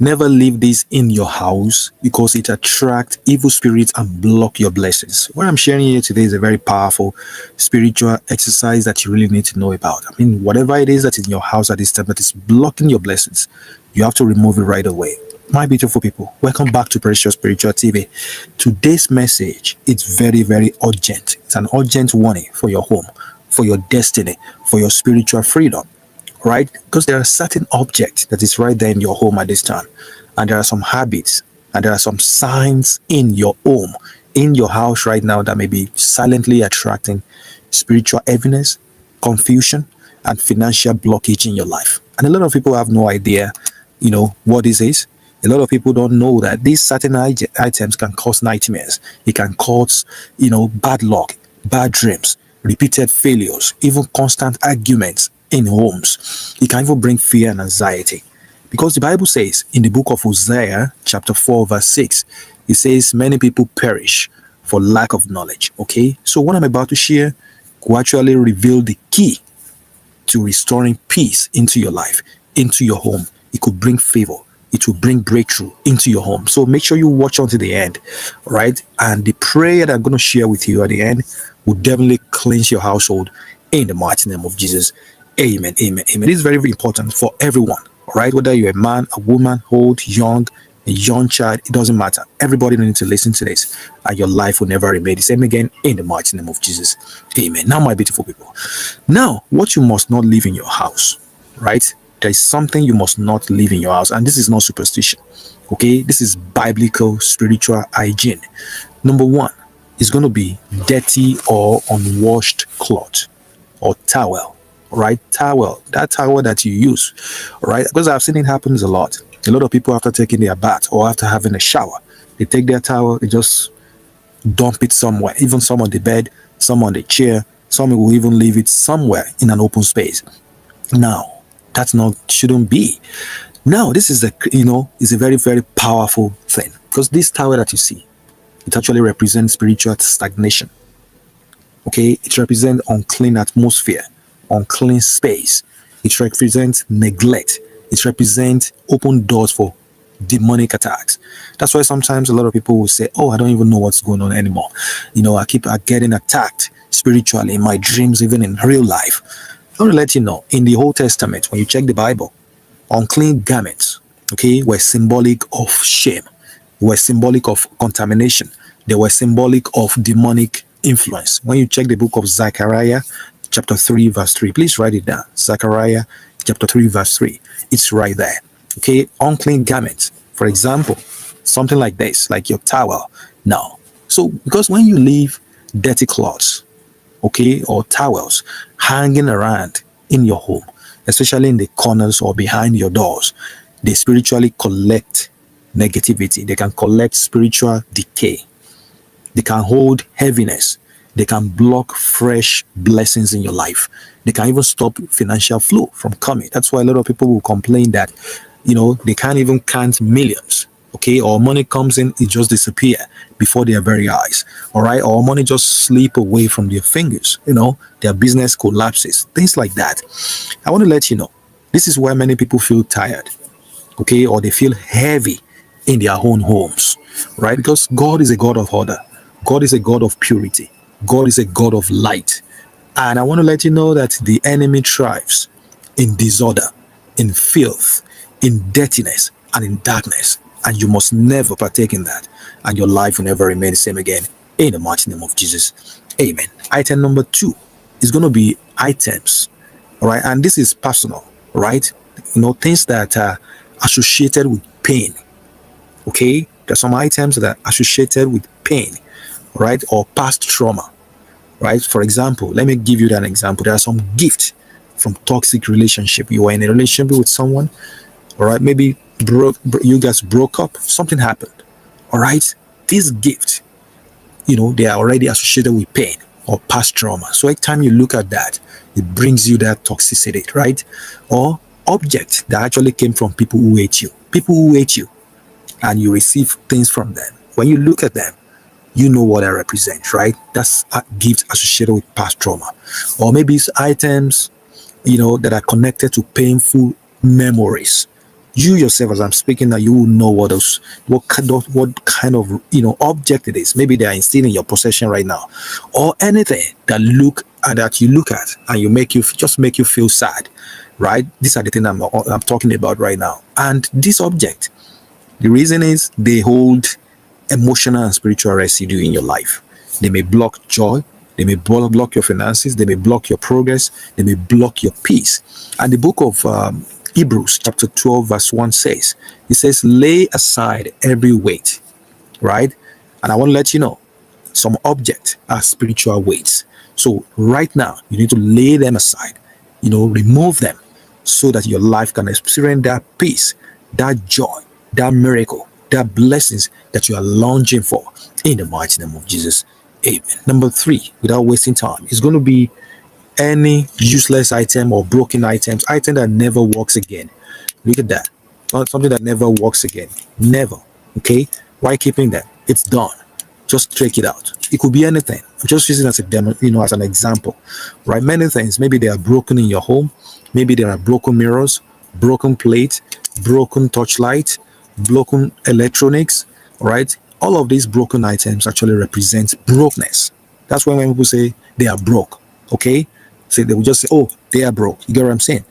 Never leave this in your house because it attracts evil spirits and block your blessings. What I'm sharing here today is a very powerful spiritual exercise that you really need to know about. I mean, whatever it is that is in your house at this time that is blocking your blessings, you have to remove it right away. My beautiful people, welcome back to Precious Spiritual TV. Today's message is very, very urgent. It's an urgent warning for your home, for your destiny, for your spiritual freedom. Right? Because there are certain objects that is right there in your home at this time, and there are some habits and there are some signs in your home, in your house right now that may be silently attracting spiritual heaviness, confusion, and financial blockage in your life. And a lot of people have no idea, what this is. A lot of people don't know that these certain items can cause nightmares. It can cause, bad luck, bad dreams, repeated failures, even constant arguments in homes. It can even bring fear and anxiety, because the Bible says in the book of Hosea chapter 4 verse 6, it says many people perish for lack of knowledge. Okay, so what I'm about to share will actually reveal the key to restoring peace into your life, into your home. It could bring favor, it will bring breakthrough into your home. So make sure you watch until the end, right? And the prayer that I'm going to share with you at the end will definitely cleanse your household in the mighty name of Jesus. Amen, amen, amen. It is very, very important for everyone, right? Whether you're a man, a woman, old, young, a young child, it doesn't matter. Everybody needs to listen to this, and your life will never remain the same again in the mighty name of Jesus. Amen. Now, my beautiful people, now what you must not leave in your house, right? There is something you must not leave in your house, and this is not superstition. Okay, this is biblical spiritual hygiene. Number one is going to be dirty or unwashed cloth or towel. Right, towel, that towel that you use, right? Because I've seen it happens a lot. A lot of people, after taking their bath or after having a shower, they take their towel, they just dump it somewhere, even some on the bed, some on the chair, some will even leave it somewhere in an open space. Now, that's not, shouldn't be. Now, this is is a very, very powerful thing, because this towel that you see, it actually represents spiritual stagnation. Okay, it represents unclean atmosphere, unclean space. It represents neglect. It represents open doors for demonic attacks. That's why sometimes a lot of people will say, oh, I don't even know what's going on anymore. I keep getting attacked spiritually in my dreams, even in real life. I want to let you know, in the Old Testament, when you check the Bible, unclean garments, okay, were symbolic of shame, were symbolic of contamination. They were symbolic of demonic influence. When you check the book of Zechariah chapter 3 verse 3, please write it down. Zechariah chapter 3 verse 3, it's right there. Okay, unclean garments, for example, something like this, like your towel. Now, so because when you leave dirty clothes, okay, or towels hanging around in your home, especially in the corners or behind your doors, they spiritually collect negativity. They can collect spiritual decay. They can hold heaviness. They can block fresh blessings in your life. They can even stop financial flow from coming. That's why a lot of people will complain that, they can't even count millions. Okay, or money comes in, it just disappears before their very eyes. All right, or money just slip away from their fingers. Their business collapses. Things like that. I want to let you know, this is why many people feel tired. Okay, or they feel heavy in their own homes. Right, because God is a God of order. God is a God of purity. God is a God of light. And I want to let you know that the enemy thrives in disorder, in filth, in dirtiness, and in darkness. And you must never partake in that. And your life will never remain the same again. In the mighty name of Jesus. Amen. Item number 2 is going to be items. All right. And this is personal, right? Things that are associated with pain. Okay. There's some items that are associated with pain, right? Or past trauma. Right? For example, let me give you that example. There are some gifts from toxic relationship. You were in a relationship with someone, all right? Maybe you guys broke up. Something happened, all right? These gifts, they are already associated with pain or past trauma. So every time you look at that, it brings you that toxicity, right? Or objects that actually came from people who hate you. People who hate you, and you receive things from them. When you look at them, you know what I represent, right? That's a gift associated with past trauma. Or maybe it's items, that are connected to painful memories, You yourself, as I'm speaking now, you will know what kind of object it is. Maybe they are still in your possession right now, or anything that you look at and just make you feel sad, right? These are the things I'm talking about right now. And this object, the reason is they hold emotional and spiritual residue in your life. They may block joy, they may block your finances, they may block your progress, they may block your peace. And the book of Hebrews, chapter 12, verse 1 says, it says, lay aside every weight, right? And I want to let you know, some objects are spiritual weights. So right now, you need to lay them aside, remove them so that your life can experience that peace, that joy, that miracle, that blessings that you are longing for in the mighty name of Jesus. Amen. Number 3, without wasting time, is going to be any useless item or broken item that never works again. Look at that. Something that never works again. Never. Okay? Why keeping that? It's done. Just check it out. It could be anything. I'm just using it as a demo, as an example. Right? Many things. Maybe they are broken in your home. Maybe there are broken mirrors, broken plate, broken torchlight, broken electronics. Right? All of these broken items actually represent brokenness. That's when people say they are broke. Okay? So they will just say, oh, they are broke. You get what I'm saying?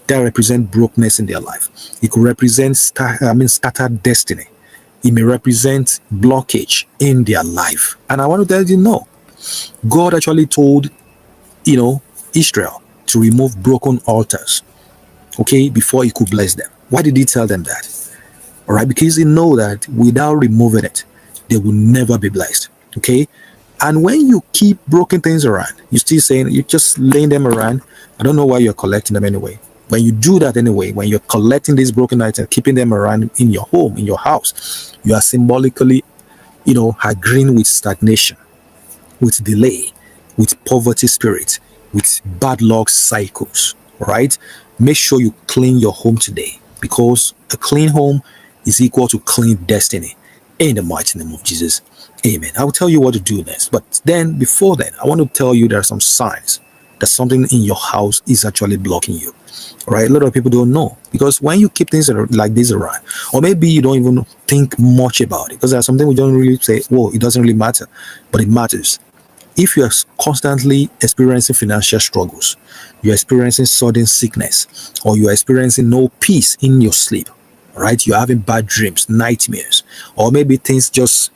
That represent brokenness in their life. It could represent scattered destiny. It may represent blockage in their life. And I want to tell you, no. God actually told, Israel to remove broken altars, okay, before he could bless them. Why did he tell them that? All right, because he know that without removing it, they will never be blessed. Okay. And when you keep broken things around, you're still saying you're just laying them around. I don't know why you're collecting them anyway. When you do that anyway, when you're collecting these broken items, keeping them around in your home, in your house, you are symbolically, agreeing with stagnation, with delay, with poverty spirit, with bad luck cycles. Right? Make sure you clean your home today, because a clean home is equal to clean destiny. In the mighty name of Jesus. Amen. I will tell you what to do next. But then, before then, I want to tell you there are some signs that something in your house is actually blocking you. Right? A lot of people don't know, because when you keep things like this around, or maybe you don't even think much about it, because there's something we don't really say, whoa, it doesn't really matter, but it matters. If you are constantly experiencing financial struggles, you're experiencing sudden sickness, or you're experiencing no peace in your sleep, right? You're having bad dreams, nightmares, or maybe things just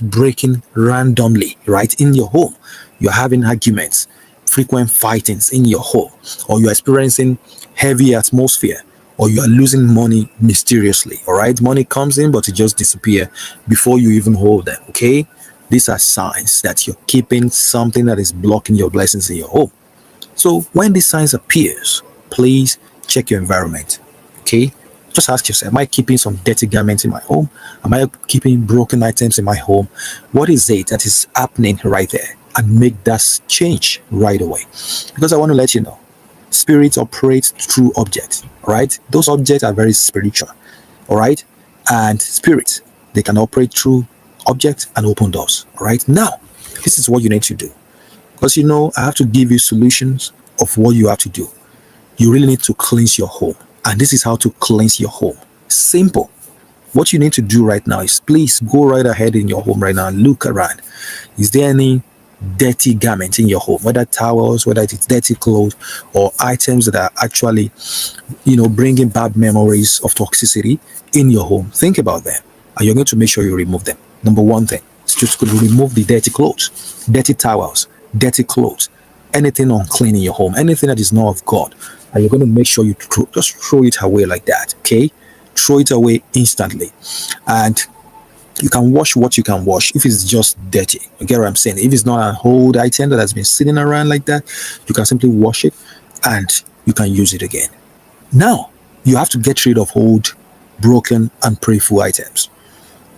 breaking randomly, right, in your home. You're having arguments, frequent fightings in your home, or you're experiencing heavy atmosphere, or you are losing money mysteriously. All right, money comes in, but it just disappears before you even hold them. Okay, these are signs that you're keeping something that is blocking your blessings in your home. So when these signs appears, please check your environment. Okay, just ask yourself, am I keeping some dirty garments in my home? Am I keeping broken items in my home? What is it that is happening right there? And make that change right away. Because I want to let you know, spirits operate through objects, right? Those objects are very spiritual, all right? And spirits, they can operate through objects and open doors, all right? Now, this is what you need to do. Because I have to give you solutions of what you have to do. You really need to cleanse your home. And this is how to cleanse your home. Simple. What you need to do right now is, please go right ahead in your home right now and look around. Is there any dirty garment in your home, whether towels, whether it's dirty clothes, or items that are actually, bringing bad memories of toxicity in your home? Think about them, and you're going to make sure you remove them. Number one thing is just to remove the dirty clothes, dirty towels, dirty clothes, anything unclean in your home, anything that is not of God, and you're going to make sure you just throw it away like that. Okay, throw it away instantly. And you can wash what you can wash if it's just dirty. You get what I'm saying? If it's not an old item that has been sitting around like that, you can simply wash it and you can use it again. Now, you have to get rid of old, broken, and prayerful items.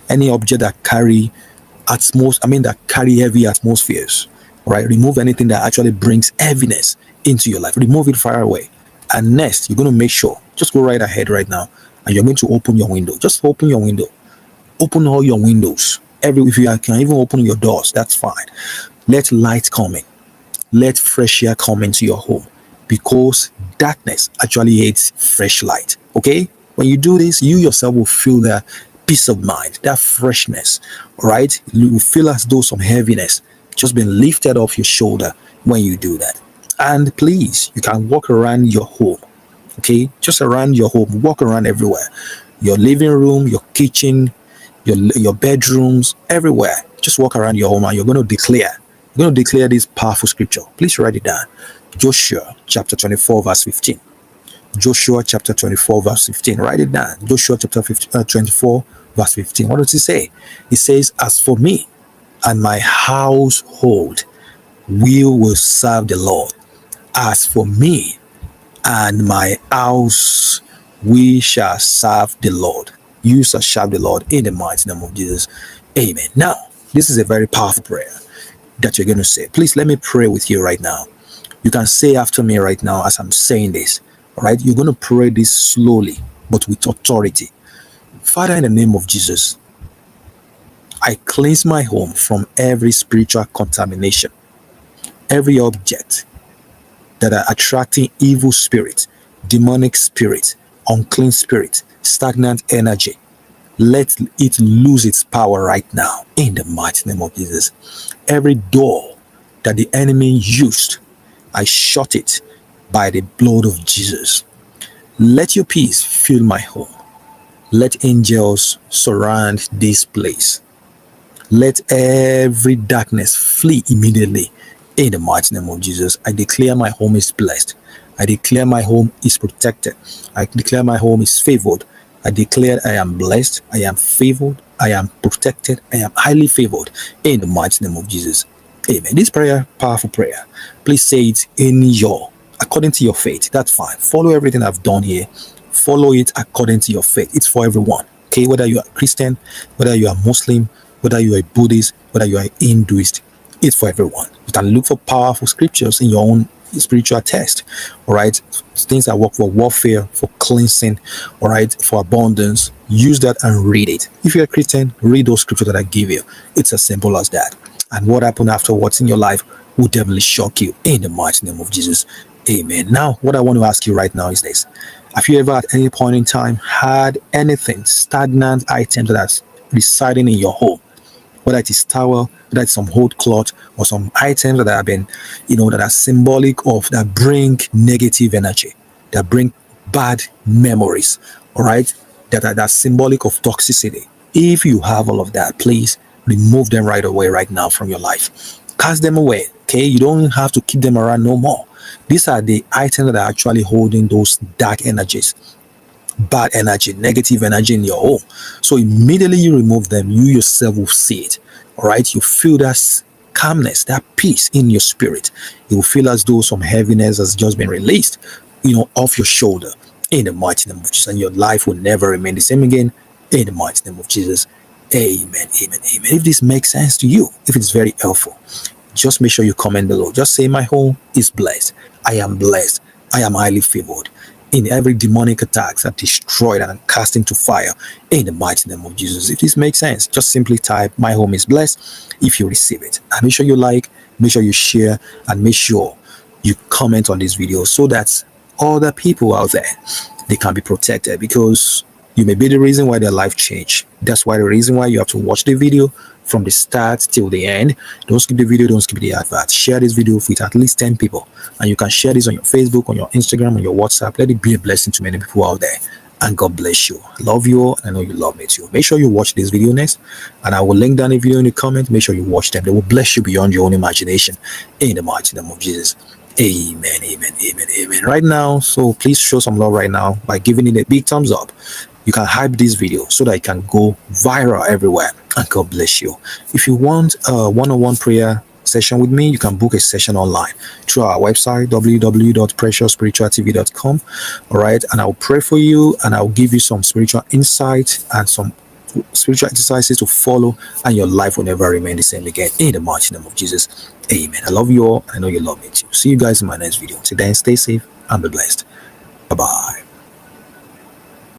Any object that carry that carry heavy atmospheres, right? Remove anything that actually brings heaviness into your life. Remove it far away. And next, you're going to make sure, just go right ahead right now, and you're going to open your window. Just open your window. Open all your windows. If you can even open your doors, that's fine. Let light come in. Let fresh air come into your home, because darkness actually hates fresh light. Okay? When you do this, you yourself will feel that peace of mind, that freshness, right? You will feel as though some heaviness just been lifted off your shoulder when you do that. And please, you can walk around your home, okay? Just around your home, walk around everywhere. Your living room, your kitchen, your bedrooms, everywhere. Just walk around your home and you're going to declare. You're going to declare this powerful scripture. Please write it down. Joshua chapter 24 verse 15. Joshua chapter 24 verse 15. Write it down. Joshua chapter 24 verse 15. What does it say? It says, as for me and my household, we will serve the Lord. As for me and my house, we shall serve the Lord. You shall serve the Lord in the mighty name of Jesus. Amen. Now, this is a very powerful prayer that you're going to say. Please let me pray with you right now. You can say after me right now as I'm saying this. All right, you're going to pray this slowly, but with authority. Father, in the name of Jesus, I cleanse my home from every spiritual contamination, every object that are attracting evil spirit, demonic spirit, unclean spirit, stagnant energy. Let it lose its power right now in the mighty name of Jesus. Every door that the enemy used, I shut it by the blood of Jesus. Let your peace fill my home. Let angels surround this place. Let every darkness flee immediately in the mighty name of Jesus. I declare my home is blessed. I declare my home is protected. I declare my home is favored. I declare I am blessed. I am favored. I am protected. I am highly favored in the mighty name of Jesus. Amen. This prayer, powerful prayer. Please say it according to your faith. That's fine. Follow everything I've done here. Follow it according to your faith. It's for everyone. Okay, whether you are Christian, whether you are Muslim, whether you are a Buddhist, whether you are Hinduist, it's for everyone. You can look for powerful scriptures in your own spiritual test. All right, things that work for warfare, for cleansing, all right, for abundance. Use that and read it. If you're a Christian, read those scriptures that I give you. It's as simple as that. And what happened afterwards in your life will definitely shock you in the mighty name of Jesus. Amen. Now, what I want to ask you right now is this. Have you ever at any point in time had anything, stagnant items that are residing in your home? Whether it is towel, whether it's some old cloth or some items that have been, that are symbolic of, that bring negative energy, that bring bad memories, all right, that are symbolic of toxicity. If you have all of that, please remove them right away, right now from your life. Cast them away, okay? You don't have to keep them around no more. These are the items that are actually holding those dark energies, bad energy, negative energy in your home. So immediately you remove them, you yourself will see it. All right, you feel that calmness, that peace in your spirit. You will feel as though some heaviness has just been released, off your shoulder in the mighty name of Jesus, and your life will never remain the same again in the mighty name of Jesus. Amen, amen, amen. If this makes sense to you, if it's very helpful, just make sure you comment below. Just say, my home is blessed. I am blessed. I am highly favored. In every demonic attacks are destroyed and cast into fire in the mighty name of Jesus. If this makes sense, just simply type, my home is blessed, if you receive it. And make sure you like, make sure you share, and make sure you comment on this video so that other people out there, they can be protected, because you may be the reason why their life changed. That's why the reason why you have to watch the video from the start till the end. Don't skip the video, don't skip the advert. Share this video with at least 10 people, and you can share this on your Facebook, on your Instagram, on your WhatsApp. Let it be a blessing to many people out there, and God bless you. I love you all, and I know you love me too. Make sure you watch this video next, and I will link down the video in the comment. Make sure you watch them. They will bless you beyond your own imagination in the mighty name of Jesus. Amen, amen, amen, amen. Right now, so please show some love right now by giving it a big thumbs up. You can hype this video so that it can go viral everywhere, and God bless you. If you want a one-on-one prayer session with me, you can book a session online through our website, www.PreciousSpiritualTV.com. all right, and I'll pray for you, and I'll give you some spiritual insight and some spiritual exercises to follow, and your life will never remain the same again in the mighty name of Jesus. Amen. I love you all, and I know you love me too. See you guys in my next video. Till then, stay safe and be blessed. Bye-bye.